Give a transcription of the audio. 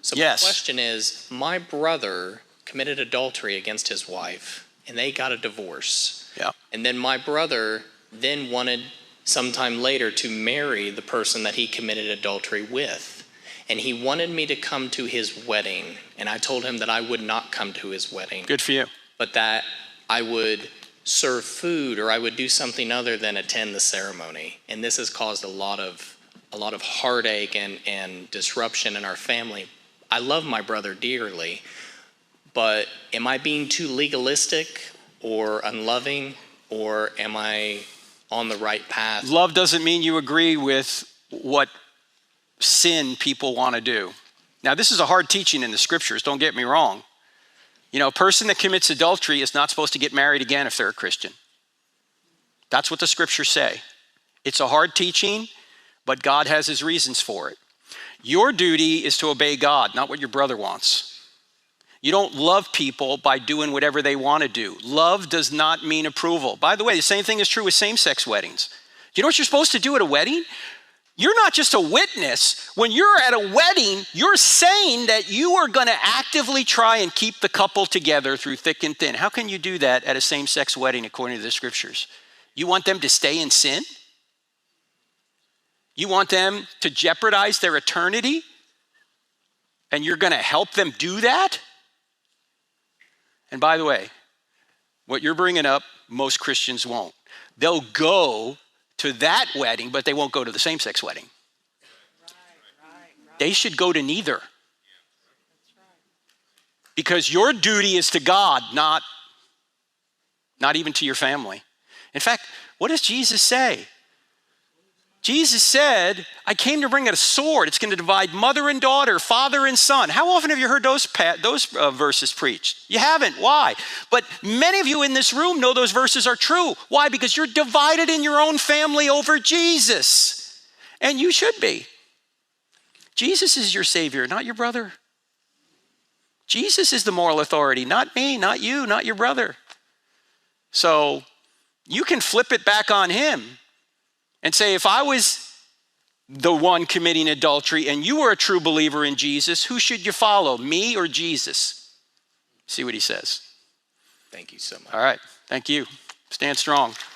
So Yes. my question is, my brother committed adultery against his wife, and they got a divorce. Yeah. And then my brother then wanted sometime later to marry the person that he committed adultery with. And he wanted me to come to his wedding. And I told him that I would not come to his wedding. Good for you. But that I would serve food or I would do something other than attend the ceremony. And this has caused a lot of heartache and disruption in our family. I love my brother dearly, but am I being too legalistic or unloving, or am I on the right path? Love doesn't mean you agree with what sin people want to do. Now, this is a hard teaching in the scriptures, don't get me wrong. You know, a person that commits adultery is not supposed to get married again if they're a Christian. That's what the scriptures say. It's a hard teaching, but God has his reasons for it. Your duty is to obey God, not what your brother wants. You don't love people by doing whatever they want to do. Love does not mean approval. By the way, the same thing is true with same-sex weddings. Do you know what you're supposed to do at a wedding? You're not just a witness. When you're at a wedding, you're saying that you are going to actively try and keep the couple together through thick and thin. How can you do that at a same-sex wedding according to the scriptures? You want them to stay in sin? You want them to jeopardize their eternity? And you're going to help them do that? And by the way, what you're bringing up, most Christians won't. They'll go to that wedding, but they won't go to the same-sex wedding. They should go to neither. Because your duty is to God, not even to your family. In fact, what does Jesus say? Jesus said, I came to bring a sword. It's going to divide mother and daughter, father and son. How often have you heard those verses preached? You haven't. Why? But many of you in this room know those verses are true. Why? Because you're divided in your own family over Jesus. And you should be. Jesus is your Savior, not your brother. Jesus is the moral authority, not me, not you, not your brother. So you can flip it back on him and say, if I was the one committing adultery and you were a true believer in Jesus, who should you follow, me or Jesus? See what he says. Thank you so much. All right, thank you. Stand strong.